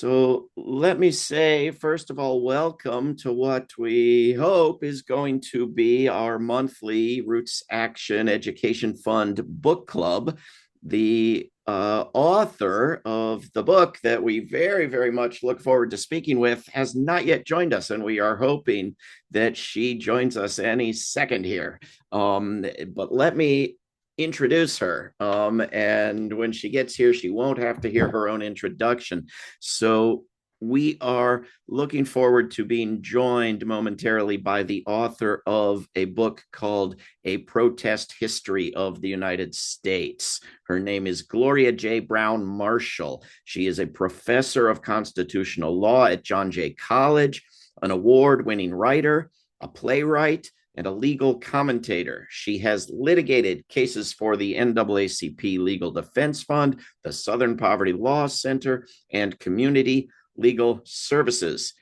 So let me say, first of all, welcome to what we hope is going to be our monthly Roots Action Education Fund book club. The author of the book that we very, very much look forward to speaking with has not yet joined us, and we are hoping that she joins us any second here. But let me introduce her. And when she gets here, she won't have to hear her own introduction. So we are looking forward to being joined momentarily by the author of a book called A Protest History of the United States. Her name is Gloria J. Brown Marshall. She is a professor of constitutional law at John Jay College, an award-winning writer, a playwright, and a legal commentator. She has litigated cases for the NAACP Legal Defense Fund, the Southern Poverty Law Center, and Community Legal Services.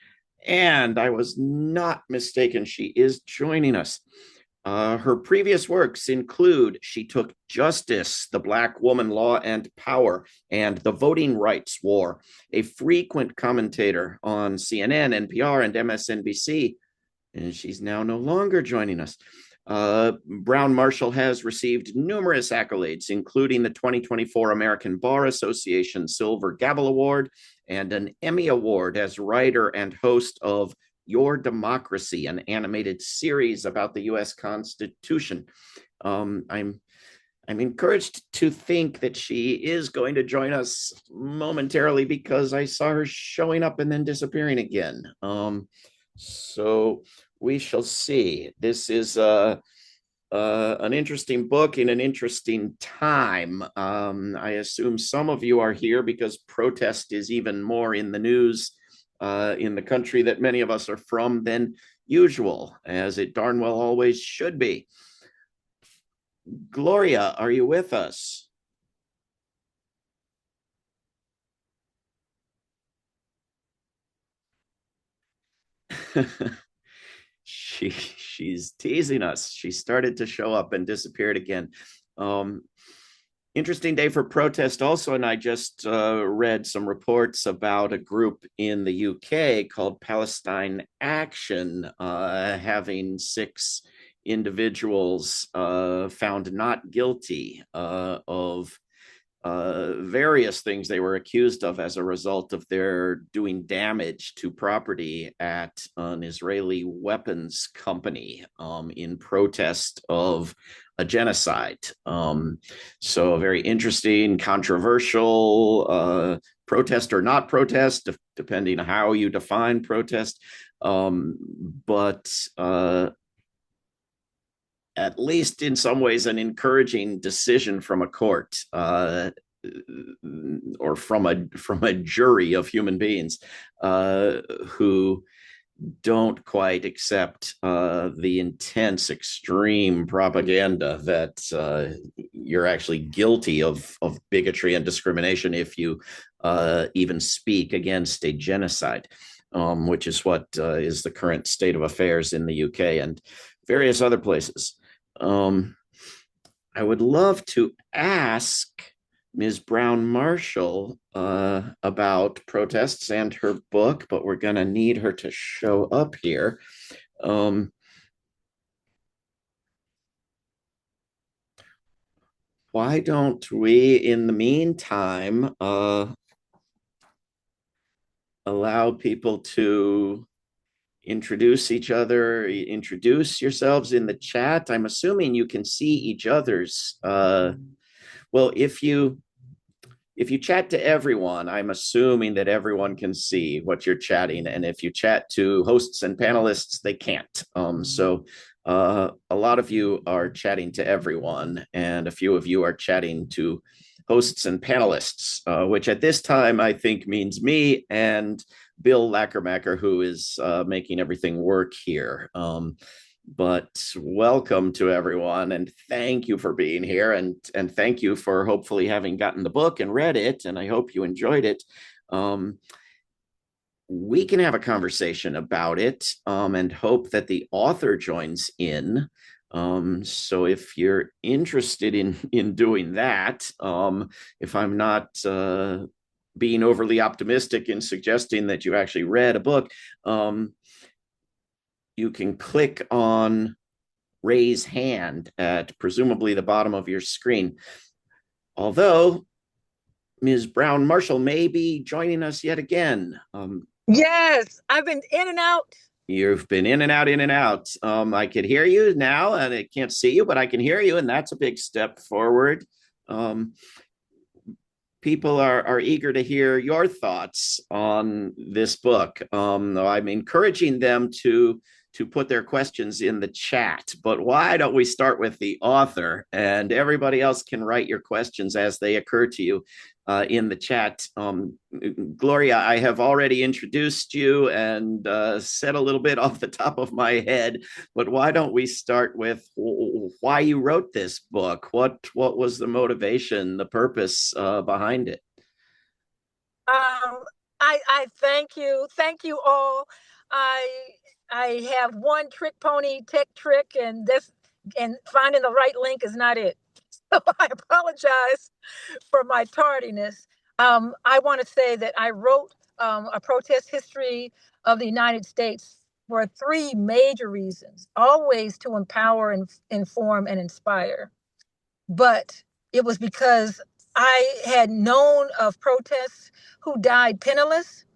And I was not mistaken, she is joining us. Her previous works include She Took Justice, The Black Woman, Law and Power, and The Voting Rights War, a frequent commentator on CNN, NPR, and MSNBC, and she's now no longer joining us. Brown Marshall has received numerous accolades, including the 2024 American Bar Association Silver Gavel Award and an Emmy Award as writer and host of Your Democracy, an animated series about the U.S. Constitution. I'm encouraged to think that she is going to join us momentarily because I saw her showing up and then disappearing again. So we shall see. This is an interesting book in an interesting time. I assume some of you are here because protest is even more in the news in the country that many of us are from than usual, as it darn well always should be. Gloria, are you with us? She's teasing us. She started to show up and disappeared again. Um, Interesting day for protest also, and I just read some reports about a group in the UK called Palestine Action having six individuals found not guilty of various things they were accused of as a result of their doing damage to property at an Israeli weapons company in protest of a genocide. So a very interesting, controversial protest or not protest, depending on how you define protest. But at least in some ways, an encouraging decision from a court or from a jury of human beings who don't quite accept the intense, extreme propaganda that you're actually guilty of bigotry and discrimination if you even speak against a genocide, which is what is the current state of affairs in the UK and various other places. I would love to ask Ms. Brown Marshall about protests and her book, but we're going to need her to show up here. Why don't we, in the meantime, allow people to introduce each other, introduce yourselves in the chat. I'm assuming you can see each other's. Well, if you chat to everyone, I'm assuming that everyone can see what you're chatting. And if you chat to hosts and panelists, they can't. So a lot of you are chatting to everyone, and a few of you are chatting to hosts and panelists, which at this time I think means me and Bill Lackermacher, who is making everything work here. But welcome to everyone, and thank you for being here, and thank you for hopefully having gotten the book and read it, and I hope you enjoyed it. We can have a conversation about it and hope that the author joins in. So if you're interested in doing that, if I'm not being overly optimistic in suggesting that you actually read a book, you can click on raise hand at presumably the bottom of your screen. Although Ms. Brown Marshall may be joining us yet again. Yes, I've been in and out. You've been in and out, in and out. I can hear you now, and I can't see you, but I can hear you, and that's a big step forward. Um, People are eager to hear your thoughts on this book. I'm encouraging them to put their questions in the chat, but why don't we start with the author, and everybody else can write your questions as they occur to you in the chat. Gloria, I have already introduced you and said a little bit off the top of my head, but why don't we start with why you wrote this book? What was the motivation, the purpose behind it? Um, I thank you all. I I have one trick pony tech trick, and this and finding the right link is not it. So I apologize for my tardiness. I want to say that I wrote a protest history of the United States for three major reasons, always to empower and inform and inspire. But it was because I had known of protests who died penniless,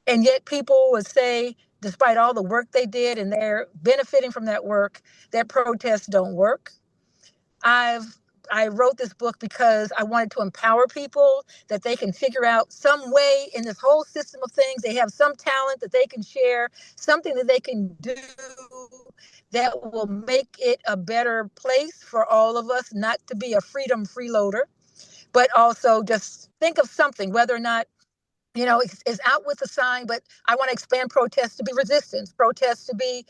and yet people would say, despite all the work they did and they're benefiting from that work, that protests don't work. I've I wrote this book because I wanted to empower people that they can figure out some way in this whole system of things. They have some talent that they can share, something that they can do that will make it a better place for all of us, not to be a freedom freeloader, but also just think of something, whether or not it's out with a sign, but I want to expand protests to be resistance, protests to be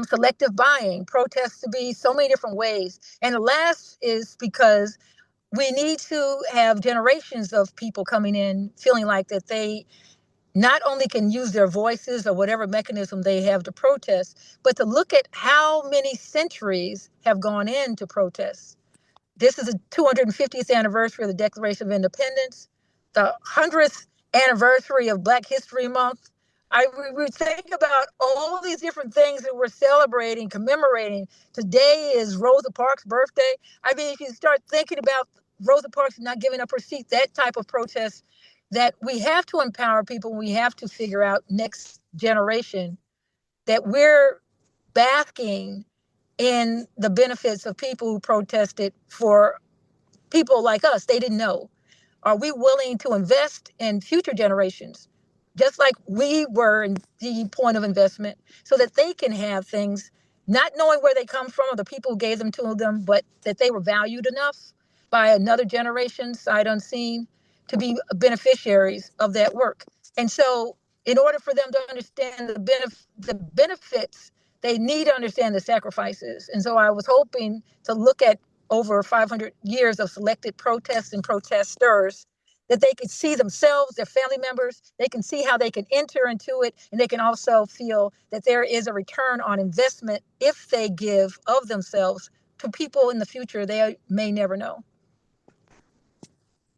selective buying, protests to be so many different ways. And the last is because we need to have generations of people coming in feeling like that they not only can use their voices or whatever mechanism they have to protest, but to look at how many centuries have gone into protests. This is the 250th anniversary of the Declaration of Independence, the 100th anniversary of Black History Month. We think about all these different things that we're celebrating, commemorating. Today is Rosa Parks' birthday. I mean, if you start thinking about Rosa Parks not giving up her seat, that type of protest, that we have to empower people. We have to figure out next generation that we're basking in the benefits of people who protested for people like us. They didn't know. Are we willing to invest in future generations, just like we were in the point of investment, so that they can have things, not knowing where they come from or the people who gave them to them, but that they were valued enough by another generation, sight unseen, to be beneficiaries of that work. And so, in order for them to understand the benefits, they need to understand the sacrifices. And so, I was hoping to look at over 500 years of selected protests and protesters, that they could see themselves, their family members, they can see how they can enter into it, and they can also feel that there is a return on investment if they give of themselves to people in the future they may never know.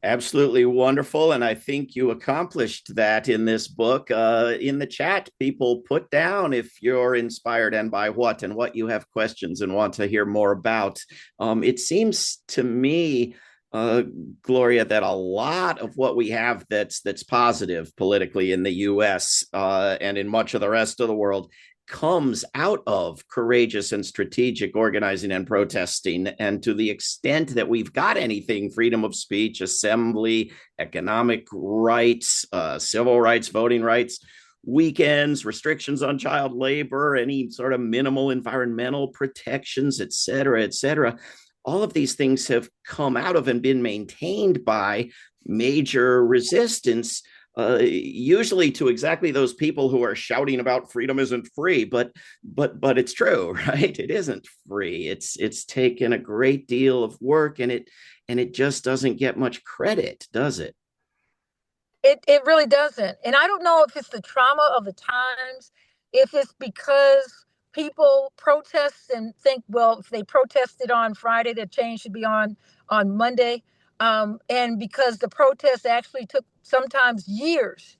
Absolutely wonderful. And I think you accomplished that in this book. In the chat, people put down if you're inspired and by what, and what you have questions and want to hear more about. It seems to me, uh, Gloria, that a lot of what we have that's positive politically in the US and in much of the rest of the world comes out of courageous and strategic organizing and protesting. And to the extent that we've got anything, freedom of speech, assembly, economic rights, civil rights, voting rights, weekends, restrictions on child labor, any sort of minimal environmental protections, et cetera, all of these things have come out of and been maintained by major resistance, usually to exactly those people who are shouting about freedom isn't free, but it's true, right? It isn't free. It's taken a great deal of work, and it just doesn't get much credit, does it? It really doesn't. And I don't know if it's the trauma of the times, if it's because people protest and think, well, if they protested on Friday, the change should be on Monday. And because the protests actually took sometimes years.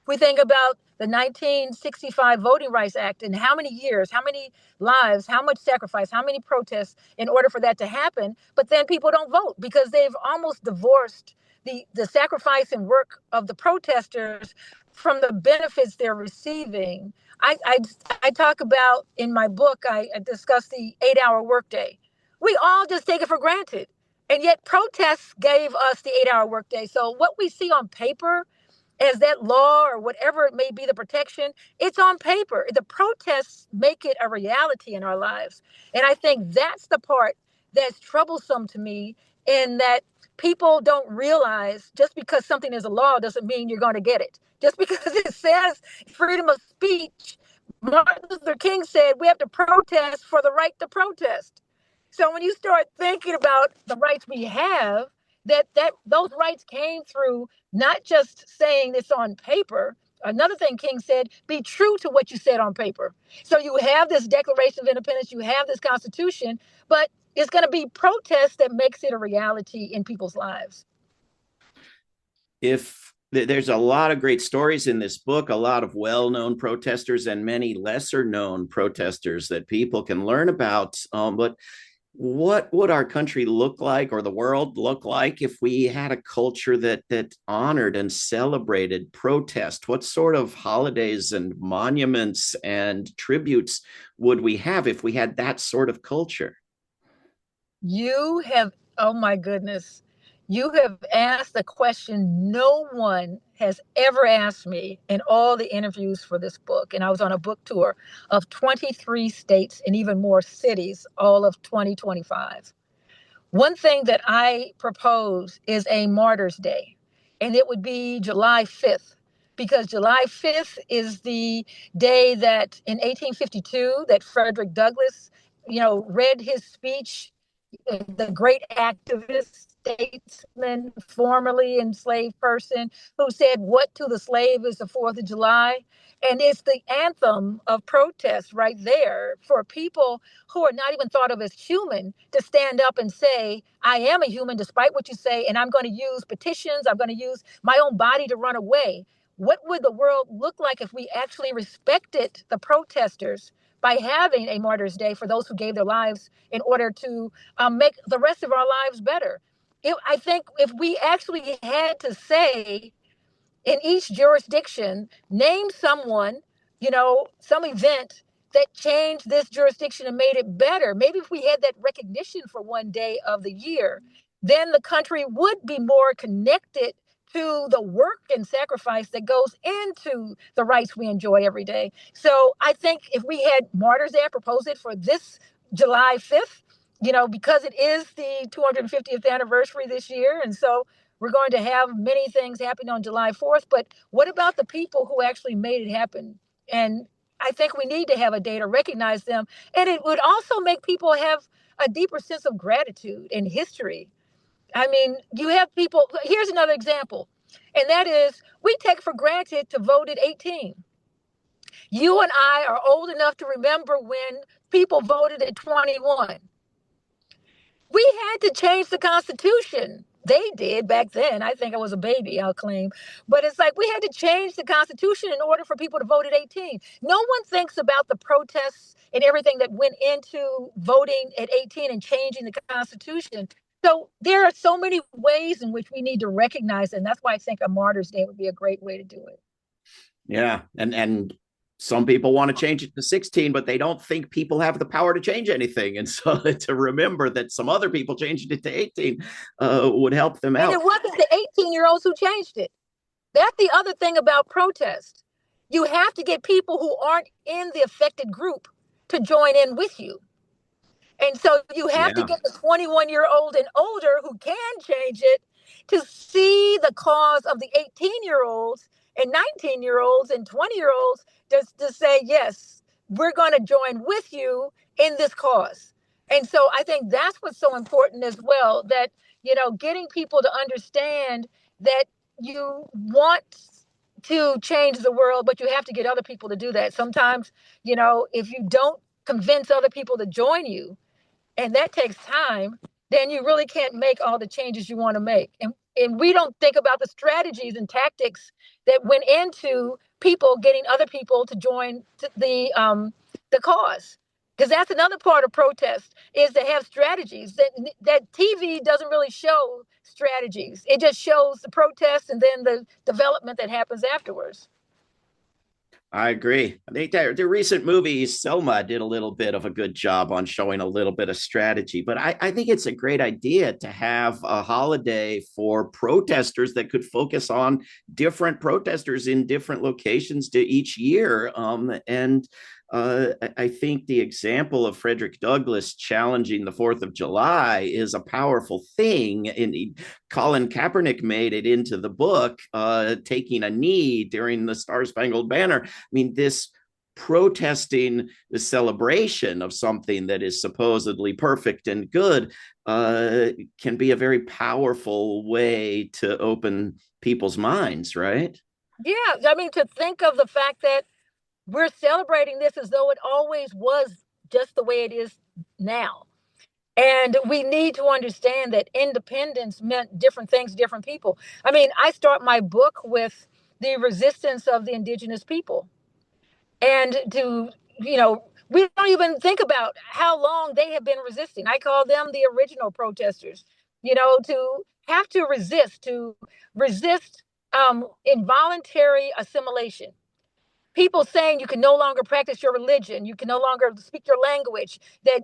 We think about the 1965 Voting Rights Act and how many years, how many lives, how much sacrifice, how many protests in order for that to happen. But then people don't vote because they've almost divorced the sacrifice and work of the protesters from the benefits they're receiving. I, I, I talk about in my book, I discuss the 8-hour workday. We all just take it for granted. And yet protests gave us the 8-hour workday. So what we see on paper as that law or whatever it may be, the protection, it's on paper. The protests make it a reality in our lives. And I think that's the part that's troublesome to me, in that people don't realize just because something is a law doesn't mean you're going to get it. Just because it says freedom of speech, Martin Luther King said we have to protest for the right to protest. So when you start thinking about the rights we have, that those rights came through not just saying this on paper. Another thing King said, be true to what you said on paper. So you have this Declaration of Independence, you have this Constitution, but it's going to be protest that makes it a reality in people's lives. If there's a lot of great stories in this book, a lot of well-known protesters and many lesser known protesters that people can learn about. But what would our country look like, or the world look like, if we had a culture that honored and celebrated protest? What sort of holidays and monuments and tributes would we have if we had that sort of culture? You have, oh my goodness, you have asked a question no one has ever asked me in all the interviews for this book. And I was on a book tour of 23 states and even more cities, all of 2025. One thing that I propose is a Martyrs Day, and it would be July 5th, because July 5th is the day that in 1852 that Frederick Douglass, read his speech, the great activist, statesman, formerly enslaved person, who said, "What to the slave is the 4th of July?" And it's the anthem of protest right there for people who are not even thought of as human to stand up and say, I am a human despite what you say, and I'm going to use petitions, I'm going to use my own body to run away. What would the world look like if we actually respected the protesters by having a Martyrs Day for those who gave their lives in order to make the rest of our lives better? I think if we actually had to say in each jurisdiction, name someone, some event that changed this jurisdiction and made it better. Maybe if we had that recognition for one day of the year, then the country would be more connected to the work and sacrifice that goes into the rights we enjoy every day. So I think if we had Martyrs Day, I propose it for this July 5th, because it is the 250th anniversary this year. And so we're going to have many things happening on July 4th. But what about the people who actually made it happen? And I think we need to have a day to recognize them. And it would also make people have a deeper sense of gratitude and history. I mean, you have people, here's another example, and that is we take for granted to vote at 18. You and I are old enough to remember when people voted at 21. We had to change the Constitution. They did back then. I think I was a baby, I'll claim. But it's like we had to change the Constitution in order for people to vote at 18. No one thinks about the protests and everything that went into voting at 18 and changing the Constitution. So there are so many ways in which we need to recognize it. And that's why I think a Martyrs Day would be a great way to do it. Yeah. And some people want to change it to 16, but they don't think people have the power to change anything. And so to remember that some other people changed it to 18 would help them out. And it wasn't the 18-year-olds who changed it. That's the other thing about protest. You have to get people who aren't in the affected group to join in with you. And so you have to get the 21-year-old and older who can change it to see the cause of the 18-year-olds and 19-year-olds and 20-year-olds just to say, yes, we're going to join with you in this cause. And so I think that's what's so important as well, that, getting people to understand that you want to change the world, but you have to get other people to do that. Sometimes, if you don't convince other people to join you, and that takes time, then you really can't make all the changes you want to make. And and we don't think about the strategies and tactics that went into people getting other people to join the cause. Because that's another part of protest, is to have strategies that TV doesn't really show strategies. It just shows the protest and then the development that happens afterwards. I agree. I think that the recent movie Selma did a little bit of a good job on showing a little bit of strategy, but I think it's a great idea to have a holiday for protesters that could focus on different protesters in different locations to each year. I think the example of Frederick Douglass challenging the 4th of July is a powerful thing. And Colin Kaepernick made it into the book, taking a knee during the Star Spangled Banner. I mean, this protesting the celebration of something that is supposedly perfect and good can be a very powerful way to open people's minds, right? Yeah, I mean, to think of the fact that we're celebrating this as though it always was just the way it is now. And we need to understand that independence meant different things to different people. I mean, I start my book with the resistance of the indigenous people. And we don't even think about how long they have been resisting. I call them the original protesters, to have to resist involuntary assimilation, people saying you can no longer practice your religion, you can no longer speak your language, that,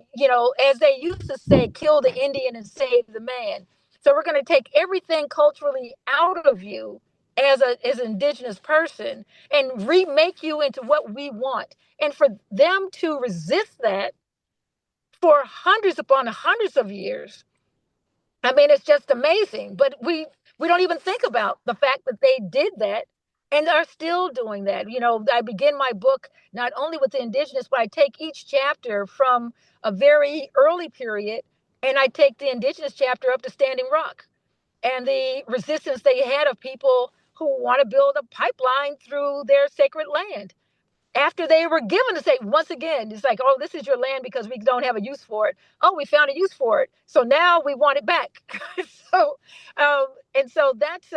as they used to say, kill the Indian and save the man. So we're going to take everything culturally out of you as an indigenous person and remake you into what we want. And for them to resist that for hundreds upon hundreds of years, I mean, it's just amazing. But we don't even think about the fact that they did that and are still doing that. I begin my book not only with the indigenous, but I take each chapter from a very early period, and I take the indigenous chapter up to Standing Rock and the resistance they had of people who want to build a pipeline through their sacred land. After they were given to say, once again, it's like, oh, this is your land because we don't have a use for it. Oh, we found a use for it. So now we want it back. so, and so that's,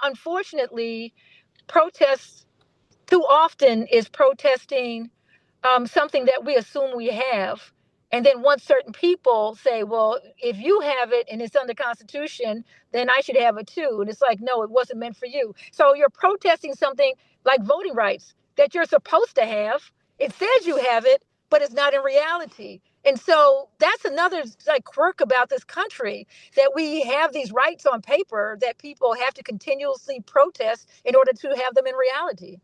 unfortunately, protests too often is protesting something that we assume we have. And then once certain people say, well, if you have it and it's under Constitution, then I should have it too. And it's like, no, it wasn't meant for you. So you're protesting something like voting rights that you're supposed to have. It says you have it, but it's not in reality. And so that's another quirk about this country, that we have these rights on paper that people have to continuously protest in order to have them in reality.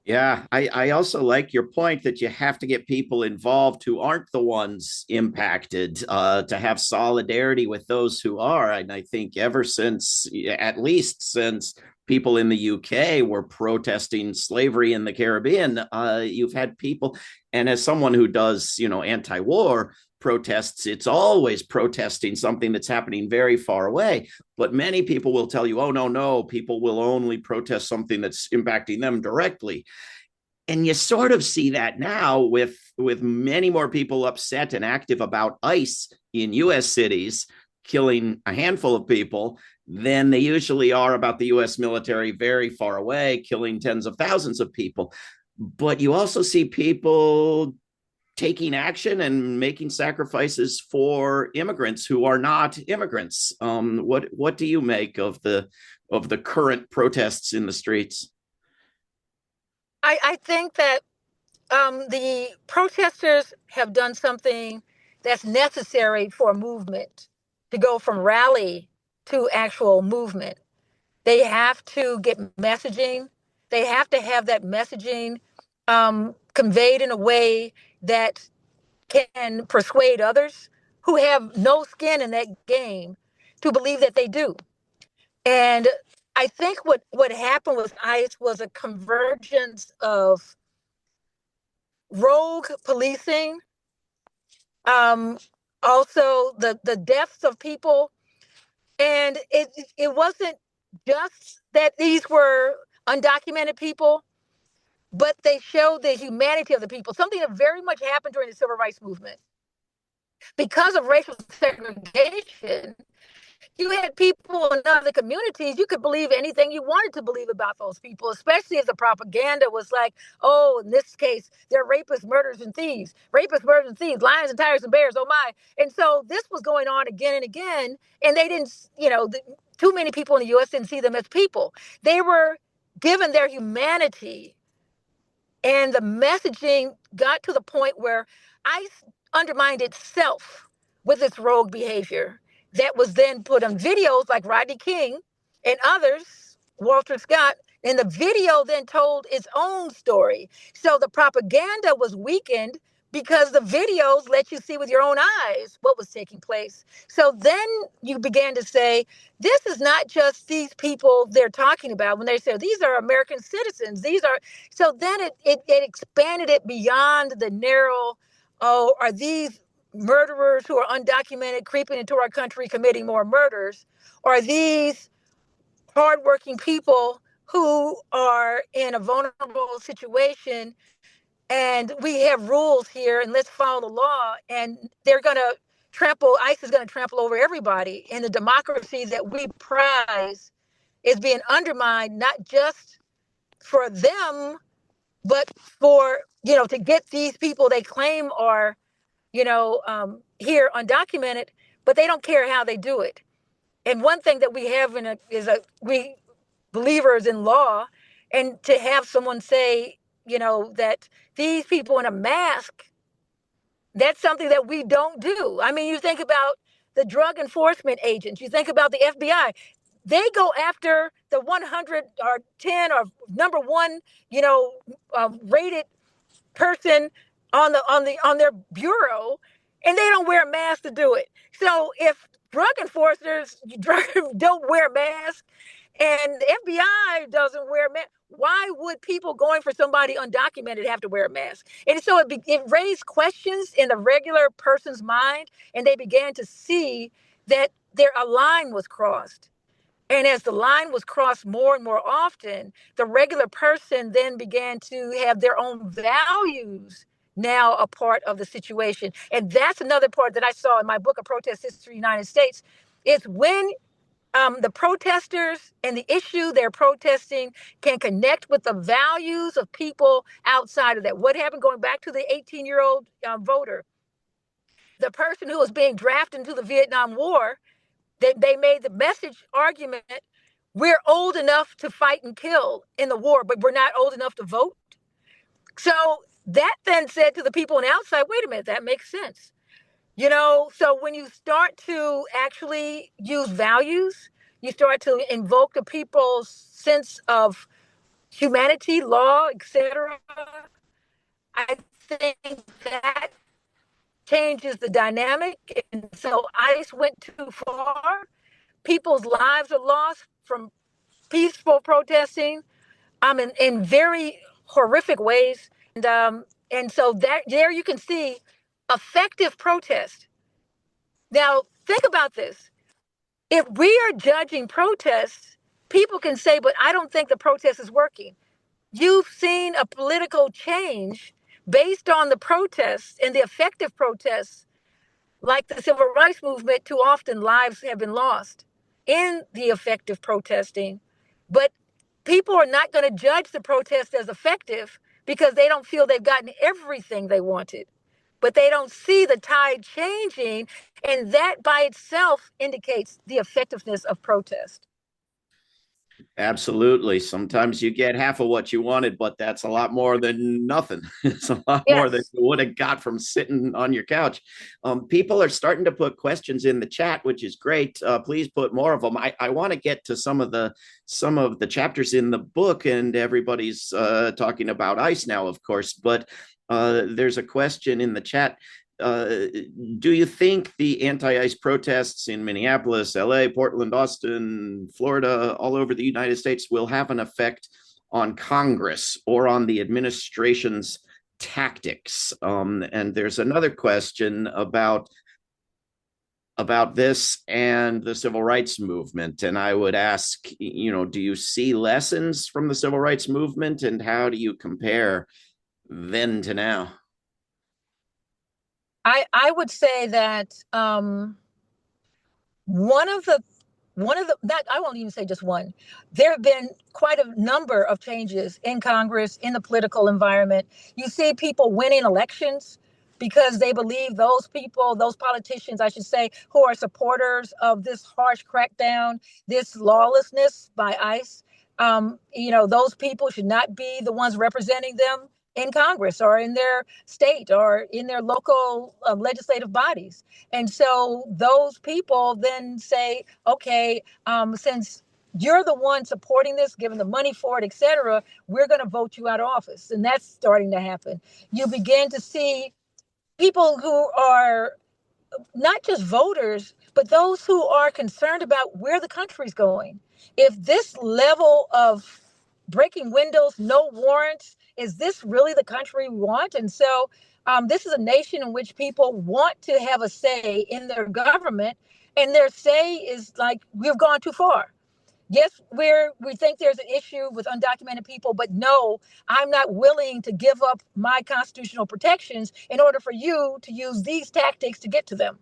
Yeah, I also like your point that you have to get people involved who aren't the ones impacted, to have solidarity with those who are. And I think ever since, at least since people in the UK were protesting slavery in the Caribbean, you've had people, and as someone who does, anti-war protests, it's always protesting something that's happening very far away. But many people will tell you, oh, no, people will only protest something that's impacting them directly. And you sort of see that now with many more people upset and active about ICE in US cities killing a handful of people than they usually are about the US military very far away killing tens of thousands of people. But you also see people taking action and making sacrifices for immigrants who are not immigrants. What do you make of the current protests in the streets? I think that the protesters have done something that's necessary for a movement to go from rally to actual movement. They have to get messaging. They have to have that messaging conveyed in a way that can persuade others who have no skin in that game to believe that they do. And I think what happened with ICE was a convergence of rogue policing, also the deaths of people. And it wasn't just that these were undocumented people, but they showed the humanity of the people, something that very much happened during the civil rights movement. Because of racial segregation, you had people in other communities, you could believe anything you wanted to believe about those people, especially if the propaganda was like, oh, in this case, they're rapists, murderers, and thieves. Rapists, murderers, and thieves, lions and tigers and bears, oh my. And so this was going on again and again. And they didn't, too many people in the US didn't see them as people. They were given their humanity. And the messaging got to the point where ICE undermined itself with its rogue behavior that was then put on videos like Rodney King and others, Walter Scott, and the video then told its own story. So the propaganda was weakened because the videos let you see with your own eyes what was taking place. So then you began to say, this is not just these people they're talking about when they say these are American citizens. These are, so then it expanded it beyond the narrow, oh, are these murderers who are undocumented creeping into our country committing more murders? Or are these hardworking people who are in a vulnerable situation and we have rules here and let's follow the law, and they're going to ICE is going to trample over everybody, and the democracy that we prize is being undermined, not just for them, but for, to get these people they claim are, here undocumented, but they don't care how they do it. And one thing that we have we believers in law, and to have someone say, that these people in a mask, that's something that we don't do. I mean, you think about the drug enforcement agents, you think about the FBI, they go after the 100 or 10 or number one, rated person on their bureau, and they don't wear a mask to do it. So if drug enforcers don't wear masks and the FBI doesn't wear a mask, why would people going for somebody undocumented have to wear a mask? And so it raised questions in the regular person's mind, and they began to see that a line was crossed. And as the line was crossed more and more often, the regular person then began to have their own values now a part of the situation. And that's another part that I saw in my book, A Protest History of the United States, is when the protesters and the issue they're protesting can connect with the values of people outside of that. What happened going back to the 18-year-old voter, the person who was being drafted into the Vietnam War, they made the message argument, we're old enough to fight and kill in the war, but we're not old enough to vote. So that then said to the people on the outside, wait a minute, that makes sense. So when you start to actually use values, you start to invoke the people's sense of humanity, law, etc. I think that changes the dynamic. And so ICE went too far. People's lives are lost from peaceful protesting, in very horrific ways. And so there you can see effective protest. Now, think about this. If we are judging protests, people can say, but I don't think the protest is working. You've seen a political change based on the protests and the effective protests, like the civil rights movement. Too often lives have been lost in the effective protesting, but people are not going to judge the protest as effective because they don't feel they've gotten everything they wanted, but they don't see the tide changing, and that by itself indicates the effectiveness of protest. Absolutely. Sometimes you get half of what you wanted, but that's a lot more than nothing. It's a lot more than Yes. you would have got from sitting on your couch. People are starting to put questions in the chat, which is great. Please put more of them. I want to get to some of the chapters in the book, and everybody's talking about ICE now, of course. But there's a question in the chat. Do you think the anti-ICE protests in Minneapolis, LA, Portland, Austin, Florida, all over the United States will have an effect on Congress or on the administration's tactics? And there's another question about this and the civil rights movement. And I would ask, do you see lessons from the civil rights movement, and how do you compare then to now? I would say that one of the one of the, that I won't even say just one, there have been quite a number of changes in Congress, in the political environment. You see people winning elections because they believe those people, those politicians, I should say, who are supporters of this harsh crackdown, this lawlessness by ICE, those people should not be the ones representing them in Congress or in their state or in their local legislative bodies. And so those people then say, okay, since you're the one supporting this, giving the money for it, et cetera, we're going to vote you out of office. And that's starting to happen. You begin to see people who are not just voters, but those who are concerned about where the country's going. If this level of breaking windows, no warrants, is this really the country we want? And so this is a nation in which people want to have a say in their government, and their say is like, we've gone too far. Yes, we think there's an issue with undocumented people, but no, I'm not willing to give up my constitutional protections in order for you to use these tactics to get to them.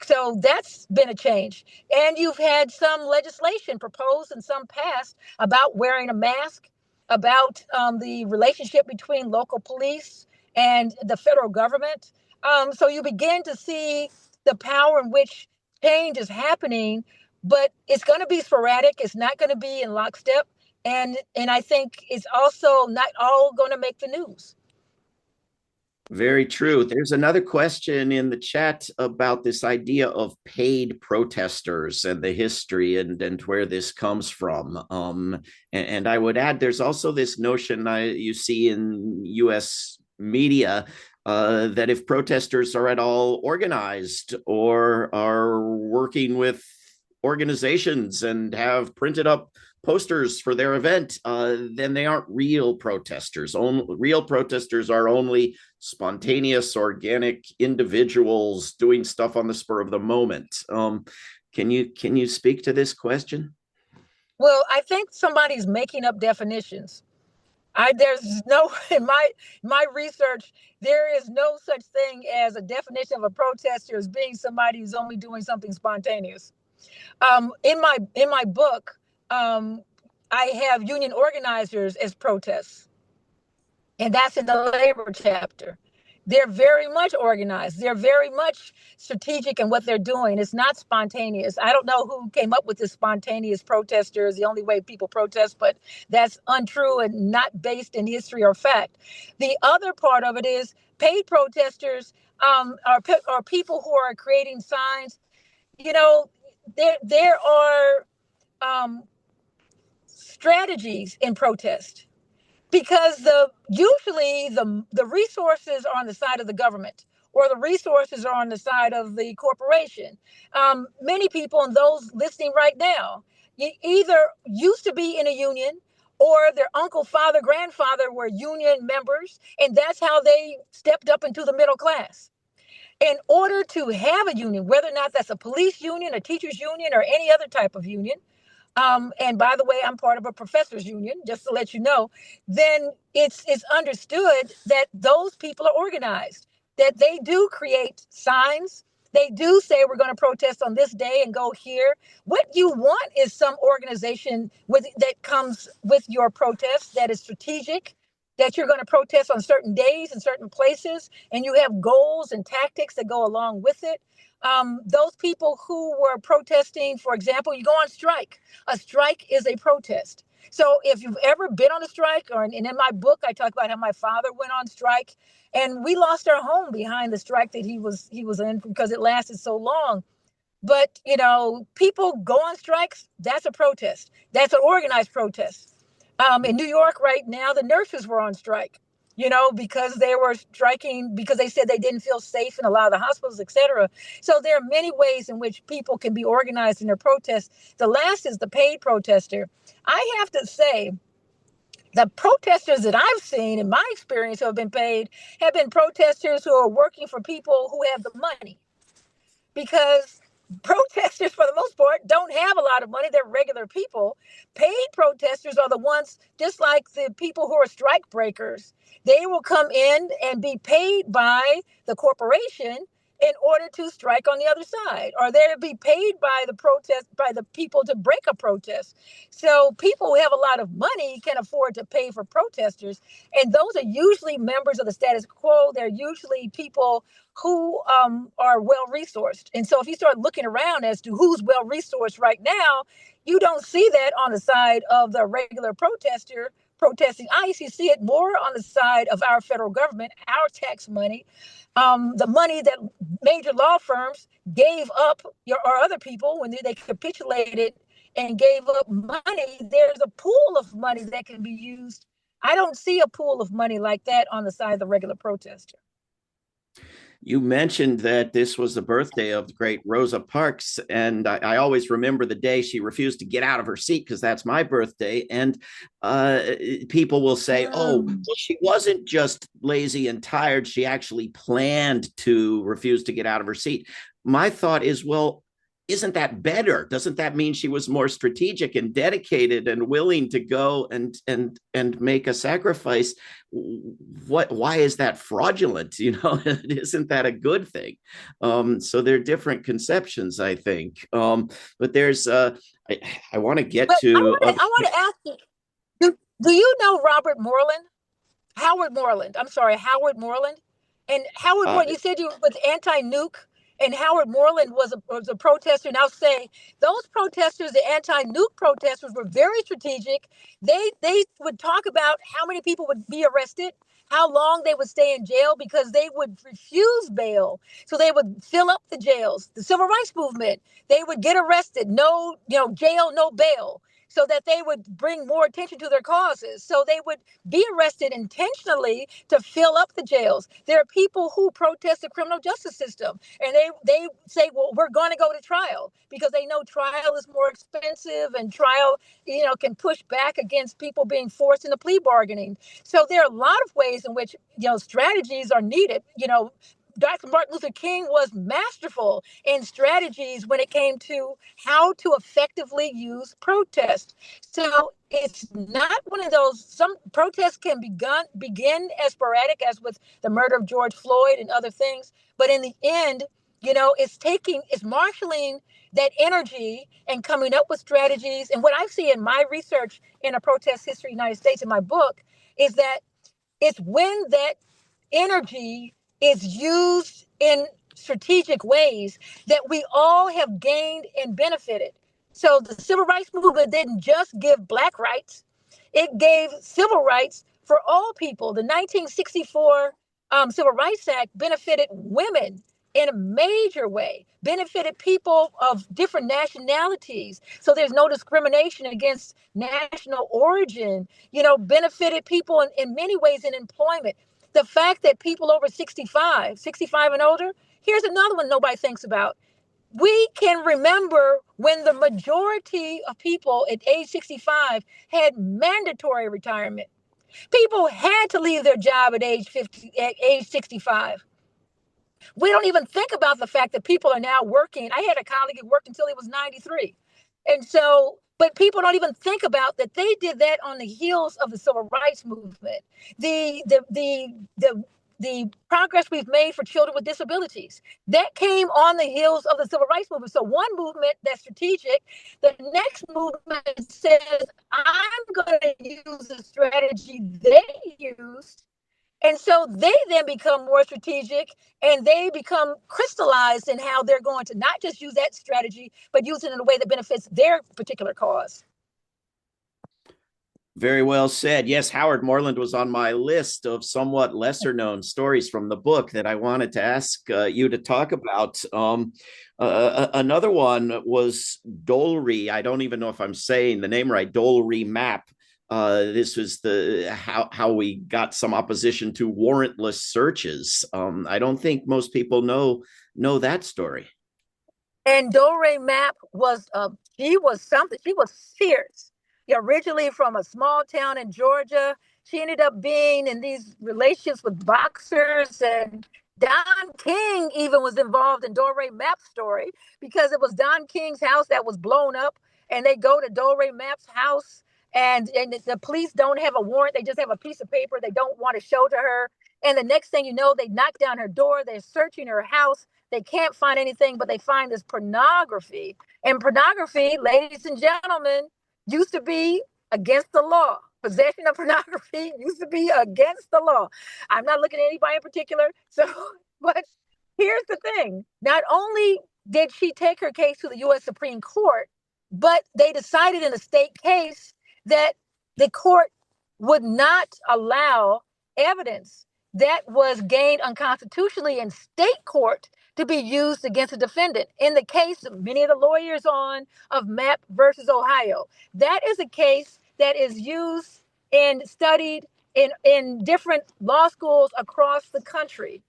So that's been a change. And you've had some legislation proposed and some passed about wearing a mask, about the relationship between local police and the federal government. So you begin to see the power in which change is happening, but it's going to be sporadic. It's not going to be in lockstep. And I think it's also not all going to make the news. Very true. There's another question in the chat about this idea of paid protesters and the history and where this comes from. And I would add, there's also this notion you see in US media that if protesters are at all organized or are working with organizations and have printed up posters for their event, then they aren't real protesters. Real protesters are only spontaneous, organic individuals doing stuff on the spur of the moment. Can you speak to this question? Well, I think somebody's making up definitions. There's no, in my research, there is no such thing as a definition of a protester as being somebody who's only doing something spontaneous. In my book, I have union organizers as protests, and that's in the labor chapter. They're very much organized. They're very much strategic in what they're doing. It's not spontaneous. I don't know who came up with this spontaneous protester is the only way people protest, but that's untrue and not based in history or fact. The other part of it is paid protesters are people who are creating signs. There are strategies in protest because usually the resources are on the side of the government or the resources are on the side of the corporation. Many people, and those listening right now, either used to be in a union or their uncle, father, grandfather were union members, and that's how they stepped up into the middle class. In order to have a union, whether or not that's a police union, a teachers union, or any other type of union, and by the way, I'm part of a professors union, just to let you know, then it's understood that those people are organized, that they do create signs. They do say we're going to protest on this day and go here. What you want is some organization that comes with your protest that is strategic, that you're going to protest on certain days and certain places, and you have goals and tactics that go along with it. Those people who were protesting, for example, you go on strike. A strike is a protest. So if you've ever been on a strike, and in my book, I talk about how my father went on strike, and we lost our home behind the strike that he was in because it lasted so long. But, people go on strikes. That's a protest. That's an organized protest. In New York right now, the nurses were on strike, because they were striking because they said they didn't feel safe in a lot of the hospitals, et cetera. So there are many ways in which people can be organized in their protests. The last is the paid protester. I have to say, the protesters that I've seen in my experience who have been paid have been protesters who are working for people who have the money. Because protesters, for the most part, don't have a lot of money. They're regular people. Paid protesters are the ones, just like the people who are strike breakers. They will come in and be paid by the corporation in order to strike on the other side, or they'll be paid by the protest, by the people to break a protest. So people who have a lot of money can afford to pay for protesters. And those are usually members of the status quo. They're usually people who are well resourced. And so if you start looking around as to who's well resourced right now, you don't see that on the side of the regular protester protesting ICE. You see it more on the side of our federal government, our tax money, the money that major law firms gave up, or other people when they capitulated and gave up money. There's a pool of money that can be used. I don't see a pool of money like that on the side of the regular protester. You mentioned that this was the birthday of the great Rosa Parks, and I always remember the day she refused to get out of her seat because that's my birthday. And people will say, "Oh, well, she wasn't just lazy and tired; she actually planned to refuse to get out of her seat." My thought is, well, isn't that better? Doesn't that mean she was more strategic and dedicated and willing to go and make a sacrifice? Why is that fraudulent? Isn't that a good thing? So there are different conceptions, I think. But there's I want to get But to I want to ask you, do you know Robert Moreland? Howard Moreland. I'm sorry, Howard Moreland. And Howard Moreland, you said you was anti-nuke, and Howard Moreland was a protester. And I'll say those protesters, the anti-nuke protesters, were very strategic. They would talk about how many people would be arrested, how long they would stay in jail, because they would refuse bail. So they would fill up the jails. The civil rights movement, they would get arrested, no, jail, no bail, so that they would bring more attention to their causes. So they would be arrested intentionally to fill up the jails. There are people who protest the criminal justice system, and they say, well, we're going to go to trial, because they know trial is more expensive, and trial, can push back against people being forced into plea bargaining. So there are a lot of ways in which, strategies are needed. Dr. Martin Luther King was masterful in strategies when it came to how to effectively use protest. So it's not one of those, some protests can begin as sporadic as with the murder of George Floyd and other things. But in the end, it's marshaling that energy and coming up with strategies. And what I see in my research in A Protest History of the United States in my book is that it's when that energy is used in strategic ways that we all have gained and benefited. So the civil rights movement didn't just give Black rights, it gave civil rights for all people. The 1964 Civil Rights Act benefited women in a major way, benefited people of different nationalities. So there's no discrimination against national origin, benefited people in many ways in employment. The fact that people over 65 and older, here's another one nobody thinks about. We can remember when the majority of people at age 65 had mandatory retirement. People had to leave their job at age 65. We don't even think about the fact that people are now working. I had a colleague who worked until he was 93. And so, but people don't even think about that they did that on the heels of the civil rights movement. The progress we've made for children with disabilities, that came on the heels of the civil rights movement. So one movement that's strategic, the next movement says, I'm going to use the strategy they used. And so they then become more strategic, and they become crystallized in how they're going to not just use that strategy, but use it in a way that benefits their particular cause. Very well said. Yes, Howard Moreland was on my list of somewhat lesser known stories from the book that I wanted to ask you to talk about. Another one was Dolry. I don't even know if I'm saying the name right. Dolry Map. This was how we got some opposition to warrantless searches. I don't think most people know that story. And Dolry Map was she was something. She was fierce. Originally from a small town in Georgia, she ended up being in these relationships with boxers, and Don King even was involved in Dolry Map's story, because it was Don King's house that was blown up, and they go to Dolry Map's house, and the police don't have a warrant. They just have a piece of paper they don't want to show to her. And the next thing you know, they knock down her door. They're searching her house. They can't find anything, but they find this pornography. And pornography, ladies and gentlemen, used to be against the law. Possession of pornography used to be against the law. I'm not looking at anybody in particular. So, but here's the thing. Not only did she take her case to the U.S. Supreme Court, but they decided in a state case that the court would not allow evidence that was gained unconstitutionally in state court to be used against a defendant. In the case many of the lawyers on of Mapp versus Ohio, that is a case that is used and studied in different law schools across the country.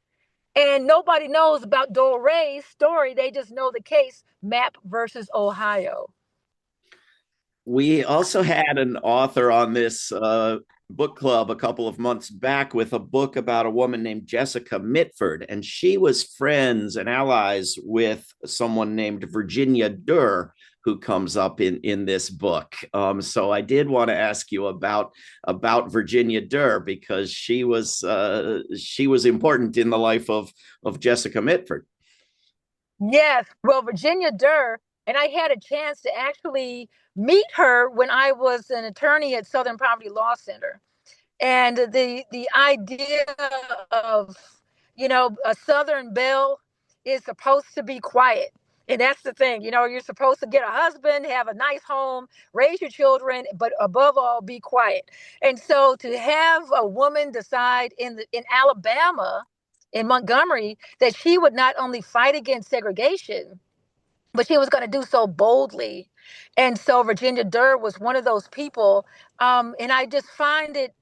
And nobody knows about Doe Ray's story. They just know the case Mapp versus Ohio. We also had an author on this book club a couple of months back with a book about a woman named Jessica Mitford, and she was friends and allies with someone named Virginia Durr, who comes up in this book. So I did want to ask you about Virginia Durr, because she was important in the life of Jessica Mitford. Yes, well, Virginia Durr, and I had a chance to actually meet her when I was an attorney at Southern Poverty Law Center. And the idea of, a Southern belle is supposed to be quiet. And that's the thing, you're supposed to get a husband, have a nice home, raise your children, but above all, be quiet. And so to have a woman decide in Alabama, in Montgomery, that she would not only fight against segregation, but she was going to do so boldly. And so Virginia Durr was one of those people. And I just find it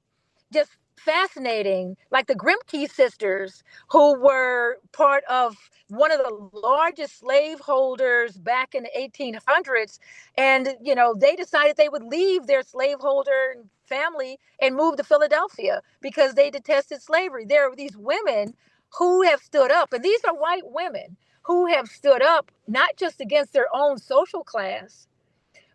just fascinating, like the Grimke sisters, who were part of one of the largest slaveholders back in the 1800s. And, they decided they would leave their slaveholder family and move to Philadelphia because they detested slavery. There are these women who have stood up, and these are white women who have stood up not just against their own social class,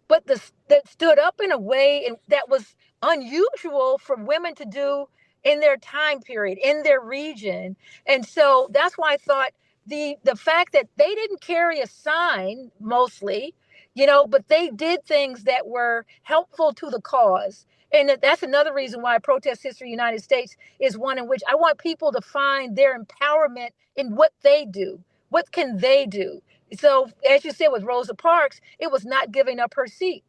but that stood up in a way that was unusual for women to do in their time period, in their region. And so that's why I thought the fact that they didn't carry a sign mostly, but they did things that were helpful to the cause. And that's another reason why Protest History United States is one in which I want people to find their empowerment in what they do. What can they do? So, as you said with Rosa Parks, it was not giving up her seat.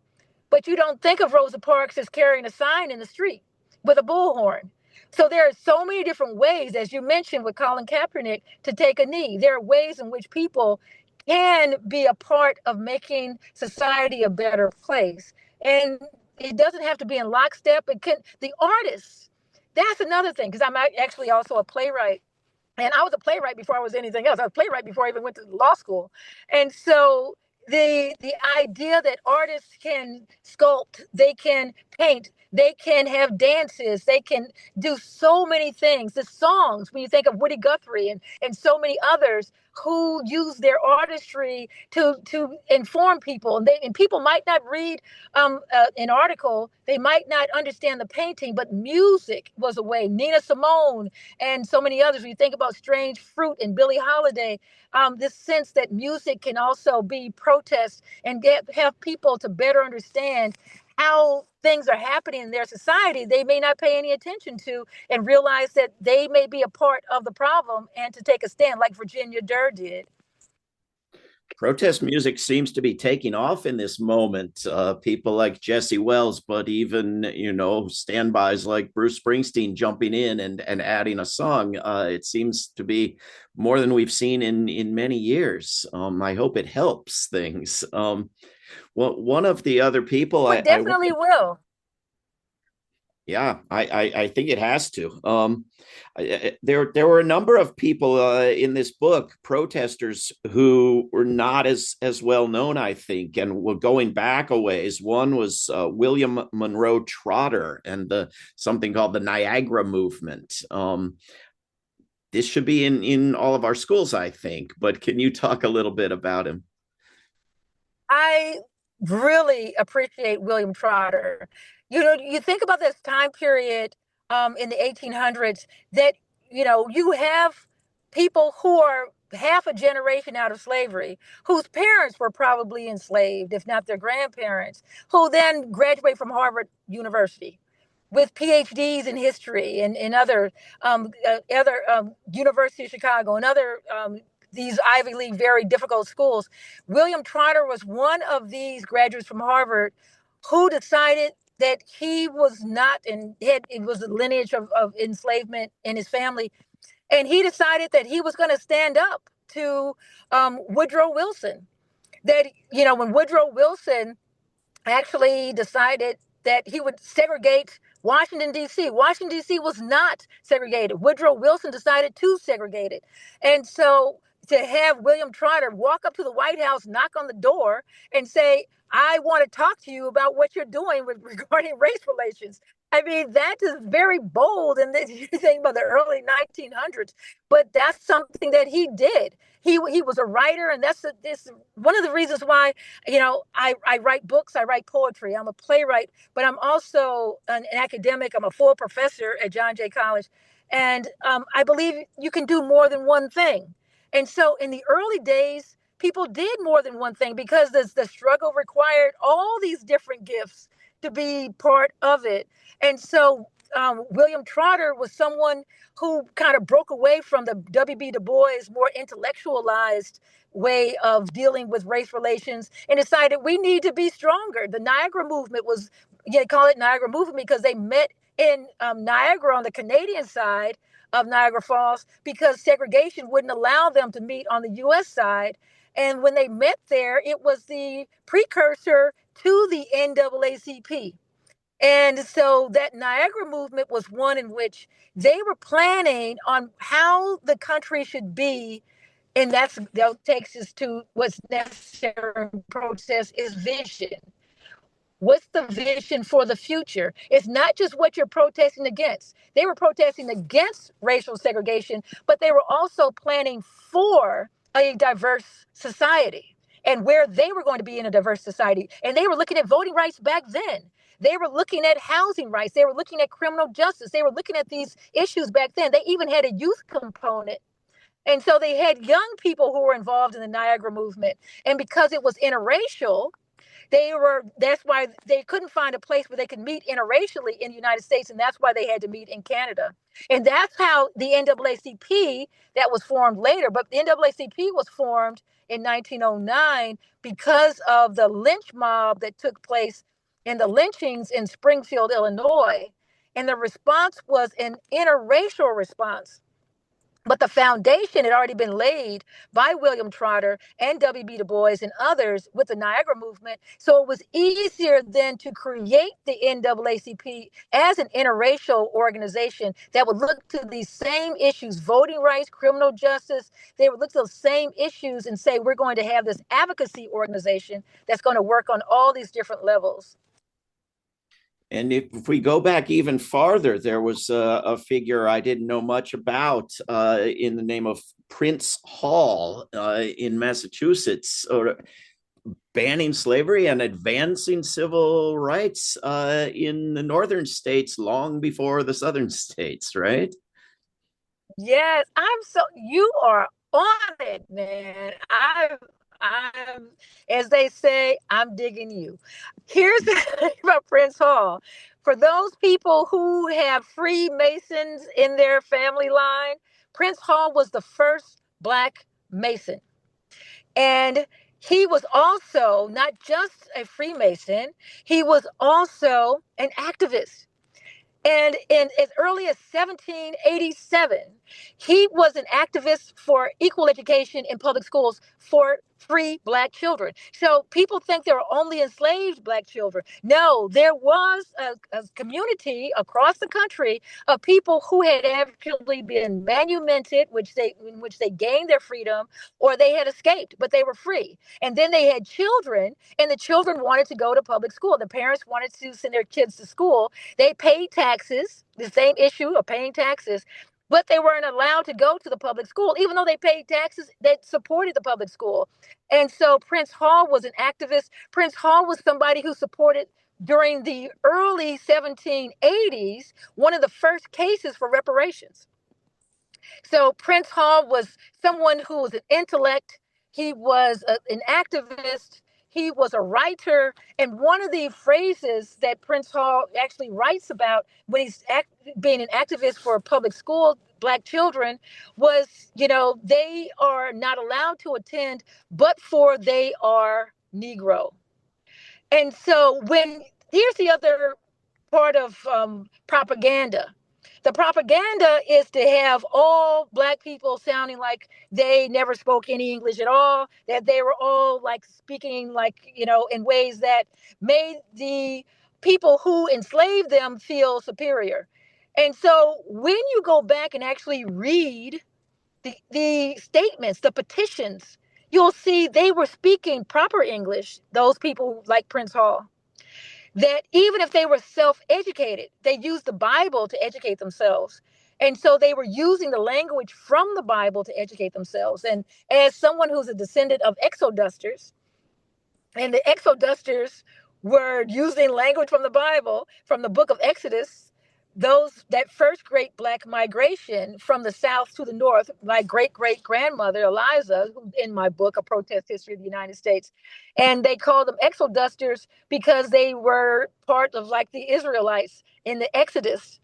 But you don't think of Rosa Parks as carrying a sign in the street with a bullhorn. So there are so many different ways, as you mentioned with Colin Kaepernick, to take a knee. There are ways in which people can be a part of making society a better place. And it doesn't have to be in lockstep. The artists, that's another thing, because I'm actually also a playwright. And I was a playwright before I was anything else. I was a playwright before I even went to law school. And so the idea that artists can sculpt, they can paint, they can have dances, they can do so many things. The songs, when you think of Woody Guthrie and so many others who use their artistry to inform people, and people might not read an article, they might not understand the painting, but music was a way. Nina Simone and so many others. When you think about Strange Fruit and Billie Holiday, this sense that music can also be protest and have people to better understand how things are happening in their society they may not pay any attention to, and realize that they may be a part of the problem and to take a stand like Virginia Durr did. Protest music seems to be taking off in this moment. People like Jesse Wells, but even, standbys like Bruce Springsteen jumping in and adding a song. It seems to be more than we've seen in many years. I hope it helps things. Well, one of the other people it definitely will. Yeah, I think it has to. There were a number of people in this book, protesters, who were not as well known, I think, and were going back a ways. One was William Monroe Trotter and something called the Niagara Movement. This should be in all of our schools, I think. But can you talk a little bit about him? I really appreciate William Trotter. You think about this time period in the 1800s that, you have people who are half a generation out of slavery, whose parents were probably enslaved, if not their grandparents, who then graduate from Harvard University with PhDs in history and in other University of Chicago and other these Ivy League very difficult schools. William Trotter was one of these graduates from Harvard who decided that he was not, and it was a lineage of enslavement in his family, and he decided that he was going to stand up to Woodrow Wilson. That, when Woodrow Wilson actually decided that he would segregate Washington, D.C. Washington, D.C. was not segregated. Woodrow Wilson decided to segregate it. And so to have William Trotter walk up to the White House, knock on the door, and say, I want to talk to you about what you're doing regarding race relations. I mean, that is very bold, and you think about the early 1900s, but that's something that he did. He was a writer, and this one of the reasons why I write books, I write poetry. I'm a playwright, but I'm also an academic. I'm a full professor at John Jay College, and I believe you can do more than one thing. And so, in the early days, people did more than one thing because the struggle required all these different gifts to be part of it. And so William Trotter was someone who kind of broke away from the W.B. Du Bois more intellectualized way of dealing with race relations and decided we need to be stronger. The Niagara movement was, they call it Niagara movement because they met in Niagara on the Canadian side of Niagara Falls because segregation wouldn't allow them to meet on the U.S. side. And when they met there, it was the precursor to the NAACP. And so that Niagara movement was one in which they were planning on how the country should be. And that takes us to what's necessary in process is vision. What's the vision for the future? It's not just what you're protesting against. They were protesting against racial segregation, but they were also planning for a diverse society and where they were going to be in a diverse society. And they were looking at voting rights back then. They were looking at housing rights. They were looking at criminal justice. They were looking at these issues back then. They even had a youth component. And so they had young people who were involved in the Niagara movement. And because it was interracial, that's why they couldn't find a place where they could meet interracially in the United States, and that's why they had to meet in Canada. And that's how the NAACP that was formed later, but the NAACP was formed in 1909 because of the lynch mob that took place in the lynchings in Springfield, Illinois. And the response was an interracial response. But the foundation had already been laid by William Trotter and W.B. Du Bois and others with the Niagara movement. So it was easier then to create the NAACP as an interracial organization that would look to these same issues, voting rights, criminal justice. They would look to those same issues and say, we're going to have this advocacy organization that's going to work on all these different levels. And if we go back even farther, there was a figure I didn't know much about in the name of Prince Hall in Massachusetts, banning slavery and advancing civil rights in the northern states long before the southern states, right? Yes, you are on it, man. I'm, as they say, I'm digging you. Here's the thing about Prince Hall. For those people who have Freemasons in their family line, Prince Hall was the first Black Mason. And he was also not just a Freemason, he was also an activist. And in as early as 1787, he was an activist for equal education in public schools for free Black children. So people think there were only enslaved Black children. No, there was a community across the country of people who had actually been manumitted, in which they gained their freedom, or they had escaped, but they were free. And then they had children, and the children wanted to go to public school. The parents wanted to send their kids to school. They paid taxes, the same issue of paying taxes, but they weren't allowed to go to the public school. Even though they paid taxes, they supported the public school. And so Prince Hall was an activist. Prince Hall was somebody who supported, during the early 1780s, one of the first cases for reparations. So Prince Hall was someone who was an intellect. He was an activist. He was a writer. And one of the phrases that Prince Hall actually writes about when he's being an activist for public school, Black children, was, they are not allowed to attend, but for they are Negro. And so here's the other part of propaganda. The propaganda is to have all Black people sounding like they never spoke any English at all, that they were all like speaking like, in ways that made the people who enslaved them feel superior. And so when you go back and actually read the statements, the petitions, you'll see they were speaking proper English, those people like Prince Hall, that even if they were self-educated, they used the Bible to educate themselves. And so they were using the language from the Bible to educate themselves. And as someone who's a descendant of exodusters, and the exodusters were using language from the Bible, from the book of Exodus, that first great Black migration from the South to the North, my great-great-grandmother, Eliza, in my book, A Protest History of the United States, and they called them exodusters because they were part of like the Israelites in the Exodus.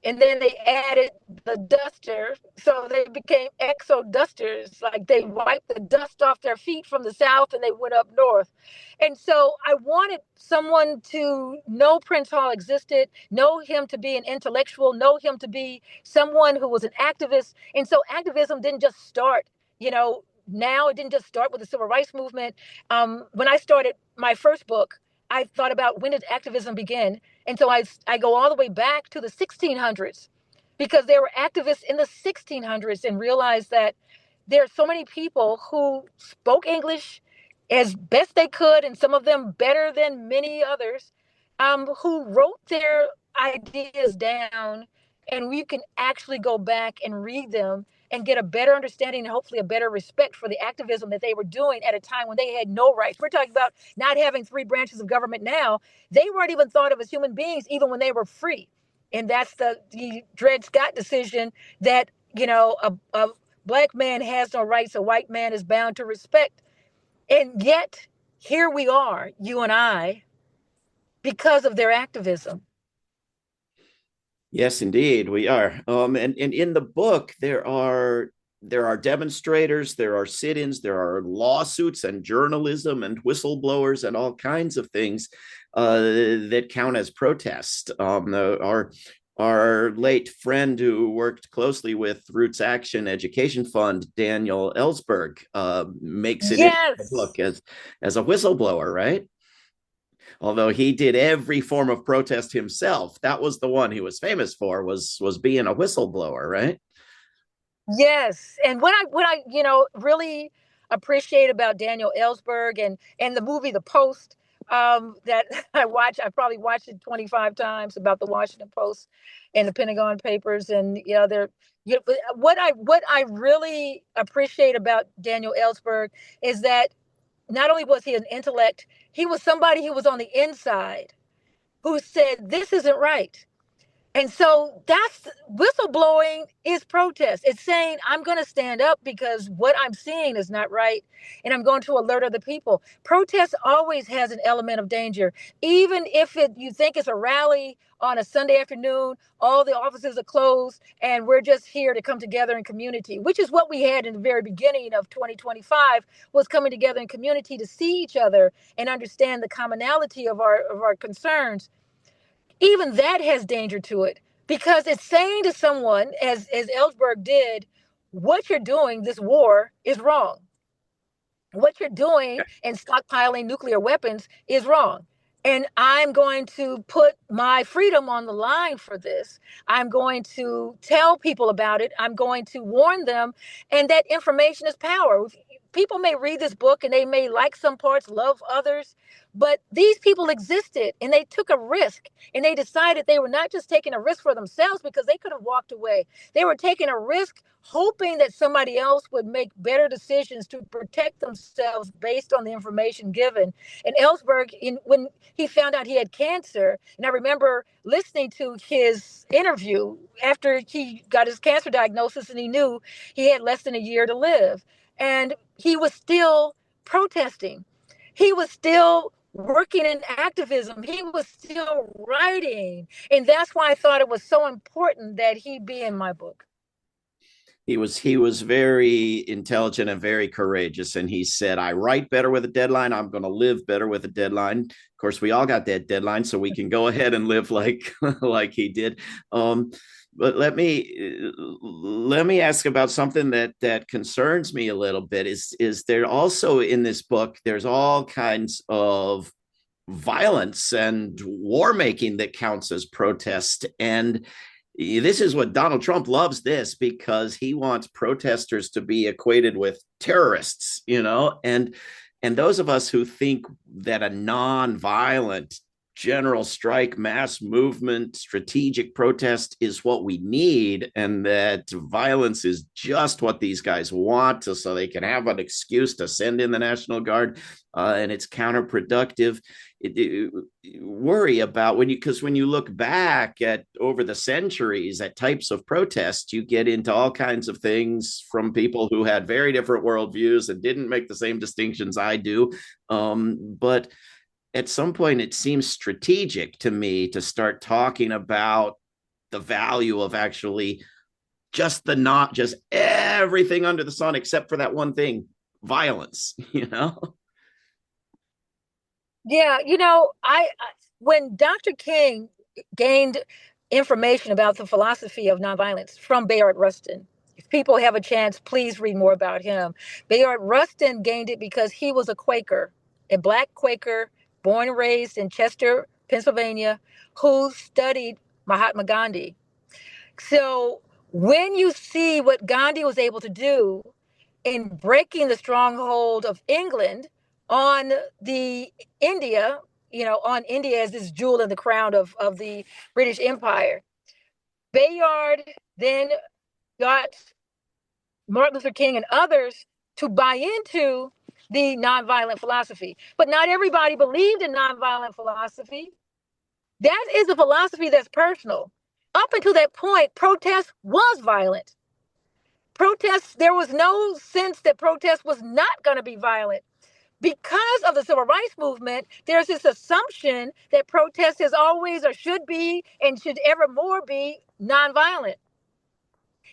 And then they added the duster, so they became exodusters, like they wiped the dust off their feet from the South and they went up north. And so I wanted someone to know Prince Hall existed, know him to be an intellectual, know him to be someone who was an activist. And so activism didn't just start, now it didn't just start with the civil rights movement. When I started my first book, I thought about, when did activism begin? And so I go all the way back to the 1600s, because there were activists in the 1600s, and realized that there are so many people who spoke English as best they could, and some of them better than many others, who wrote their ideas down, and we can actually go back and read them and get a better understanding and hopefully a better respect for the activism that they were doing at a time when they had no rights. We're talking about not having three branches of government now. They weren't even thought of as human beings, even when they were free. And that's the Dred Scott decision that, a Black man has no rights, a white man is bound to respect. And yet, here we are, you and I, because of their activism. Yes, indeed, we are. And in the book, there are demonstrators, there are sit-ins, there are lawsuits and journalism and whistleblowers and all kinds of things that count as protest. Our late friend who worked closely with Roots Action Education Fund, Daniel Ellsberg, makes it in the book as a whistleblower, right? Although he did every form of protest himself, that was the one he was famous for, was being a whistleblower, right? Yes, and what I really appreciate about Daniel Ellsberg and the movie The Post, that I probably watched it 25 times, about the Washington Post and the Pentagon Papers, and they're what I really appreciate about Daniel Ellsberg is that not only was he an intellect, he was somebody who was on the inside, who said this isn't right. And so that's whistleblowing is protest. It's saying, I'm going to stand up because what I'm seeing is not right. And I'm going to alert other people. Protest always has an element of danger. Even if you think it's a rally on a Sunday afternoon, all the offices are closed, and we're just here to come together in community, which is what we had in the very beginning of 2025, was coming together in community to see each other and understand the commonality of our concerns. Even that has danger to it, because it's saying to someone, as Ellsberg did, what you're doing, this war, is wrong. What you're doing and stockpiling nuclear weapons is wrong. And I'm going to put my freedom on the line for this. I'm going to tell people about it. I'm going to warn them. And that information is power. people may read this book and they may like some parts, love others, but these people existed and they took a risk, and they decided they were not just taking a risk for themselves because they could have walked away. They were taking a risk hoping that somebody else would make better decisions to protect themselves based on the information given. And Ellsberg, when he found out he had cancer, and I remember listening to his interview after he got his cancer diagnosis and he knew he had less than a year to live. And he was still protesting. He was still working in activism. He was still writing. And that's why I thought it was so important that he be in my book. He was very intelligent and very courageous, and he said, I write better with a deadline. I'm going to live better with a deadline. Of course, we all got that deadline, so we can go ahead and live like like he did. But let me ask about something that concerns me a little bit. Is there also in this book, there's all kinds of violence and war making that counts as protest. And this is what Donald Trump loves, this, because he wants protesters to be equated with terrorists, and those of us who think that a non-violent general strike, mass movement, strategic protest is what we need, and that violence is just what these guys want so they can have an excuse to send in the National Guard, and it's counterproductive. Worry about because when you look back at over the centuries at types of protest, you get into all kinds of things from people who had very different worldviews and didn't make the same distinctions I do. But at some point, it seems strategic to me to start talking about the value of actually not just everything under the sun, except for that one thing, violence, Yeah, when Dr. King gained information about the philosophy of nonviolence from Bayard Rustin, if people have a chance, please read more about him. Bayard Rustin gained it because he was a Quaker, a Black Quaker, born and raised in Chester, Pennsylvania, who studied Mahatma Gandhi. So when you see what Gandhi was able to do in breaking the stronghold of England on the India, on India as this jewel in the crown of the British Empire, Bayard then got Martin Luther King and others to buy into the nonviolent philosophy. But not everybody believed in nonviolent philosophy. That is a philosophy that's personal. Up until that point, protest was violent. There was no sense that protest was not going to be violent. Because of the civil rights movement, there's this assumption that protest is always or should be and should evermore be nonviolent.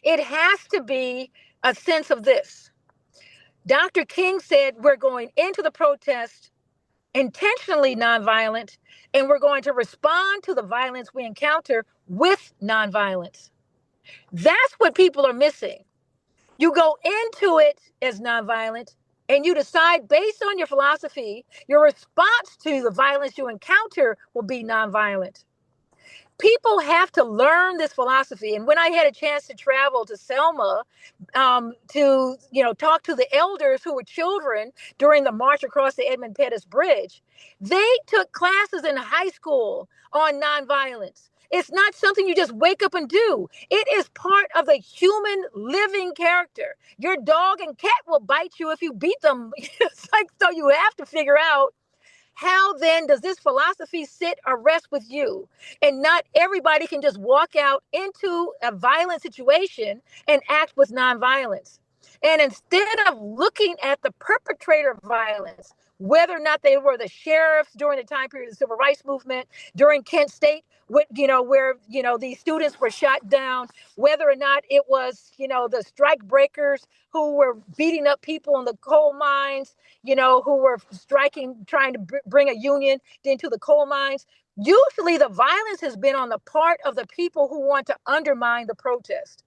It has to be a sense of this. Dr. King said we're going into the protest intentionally nonviolent, and we're going to respond to the violence we encounter with nonviolence. That's what people are missing. You go into it as nonviolent, and you decide based on your philosophy, your response to the violence you encounter will be nonviolent. People have to learn this philosophy. And when I had a chance to travel to Selma, to talk to the elders who were children during the march across the Edmund Pettus Bridge, they took classes in high school on nonviolence. It's not something you just wake up and do. It is part of the human living character. Your dog and cat will bite you if you beat them. So you have to figure out, how then does this philosophy sit or rest with you? And not everybody can just walk out into a violent situation and act with nonviolence. And instead of looking at the perpetrator of violence, whether or not they were the sheriffs during the time period of the civil rights movement, during Kent State, where these students were shot down, whether or not it was, the strike breakers who were beating up people in the coal mines, who were striking, trying to bring a union into the coal mines. Usually the violence has been on the part of the people who want to undermine the protest.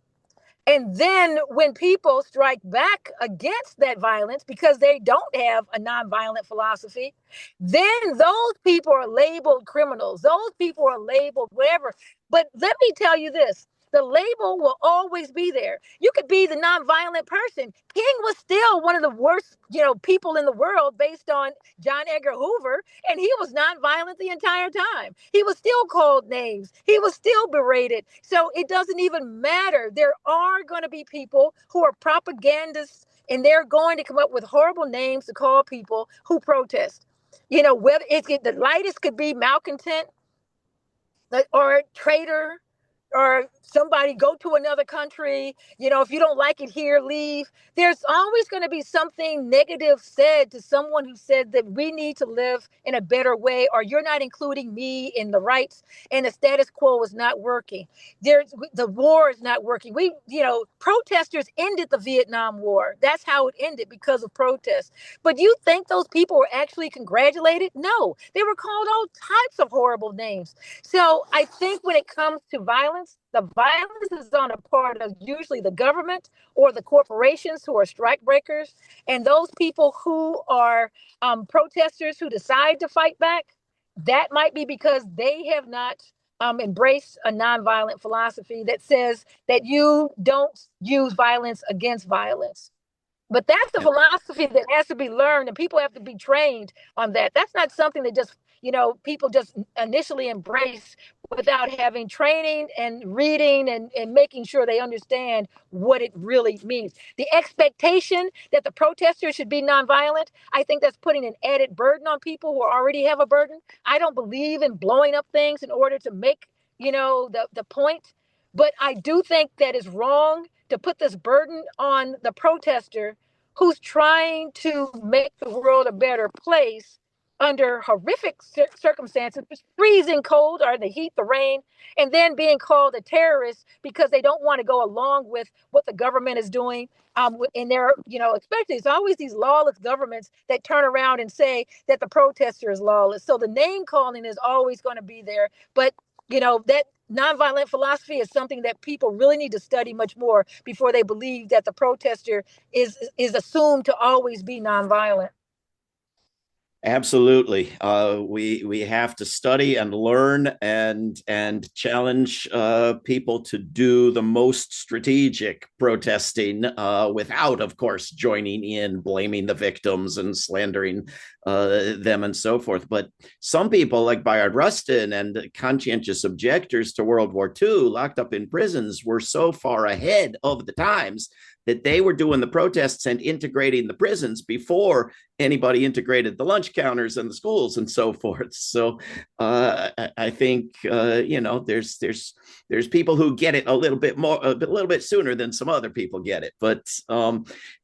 And then when people strike back against that violence because they don't have a nonviolent philosophy, then those people are labeled criminals. Those people are labeled whatever. But let me tell you this. The label will always be there. You could be the nonviolent person. King was still one of the worst, people in the world based on John Edgar Hoover, and he was nonviolent the entire time. He was still called names. He was still berated. So it doesn't even matter. There are going to be people who are propagandists, and they're going to come up with horrible names to call people who protest. Whether the lightest could be malcontent or traitor, or somebody go to another country, if you don't like it here, leave. There's always going to be something negative said to someone who said that we need to live in a better way, or you're not including me in the rights, and the status quo is not working. The war is not working. Protesters ended the Vietnam War. That's how it ended, because of protests. But you think those people were actually congratulated? No, they were called all types of horrible names. So I think when it comes to violence, the violence is on a part of usually the government or the corporations who are strike breakers. And those people who are protesters who decide to fight back, that might be because they have not embraced a nonviolent philosophy that says that you don't use violence against violence. But that's the philosophy that has to be learned, and people have to be trained on that. That's not something that just, people just initially embrace without having training and reading and making sure they understand what it really means. The expectation that the protesters should be nonviolent, I think that's putting an added burden on people who already have a burden. I don't believe in blowing up things in order to make, the point. But I do think that is wrong to put this burden on the protester who's trying to make the world a better place under horrific circumstances, freezing cold or the heat, the rain, and then being called a terrorist because they don't want to go along with what the government is doing. In their, especially it's always these lawless governments that turn around and say that the protester is lawless. So the name calling is always going to be there. But, that nonviolent philosophy is something that people really need to study much more before they believe that the protester is assumed to always be nonviolent. Absolutely. We have to study and learn and challenge people to do the most strategic protesting without, of course, joining in, blaming the victims and slandering them and so forth. But some people like Bayard Rustin and conscientious objectors to World War II locked up in prisons were so far ahead of the times that they were doing the protests and integrating the prisons before anybody integrated the lunch counters and the schools and so forth. So I think there's people who get it a little bit sooner than some other people get it. But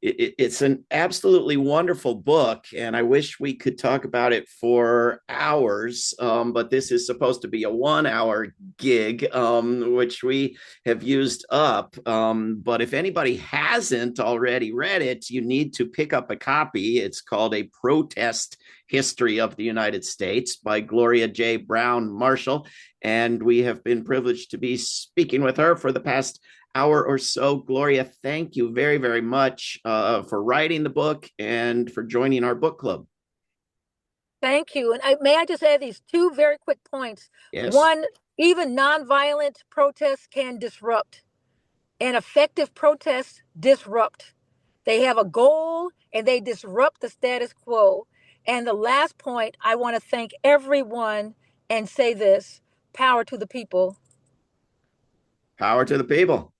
it's an absolutely wonderful book, and I wish we could talk about it for hours. But this is supposed to be a 1 hour gig, which we have used up. But if anybody hasn't already read it, you need to pick up a copy. It's called A Protest History of the United States by Gloria J. Brown Marshall. And we have been privileged to be speaking with her for the past hour or so. Gloria, thank you very, very much for writing the book and for joining our book club. Thank you. And may I just add these two very quick points? Yes. One, even nonviolent protests can disrupt, and effective protests disrupt. They have a goal and they disrupt the status quo. And the last point, I want to thank everyone and say this: power to the people. Power to the people.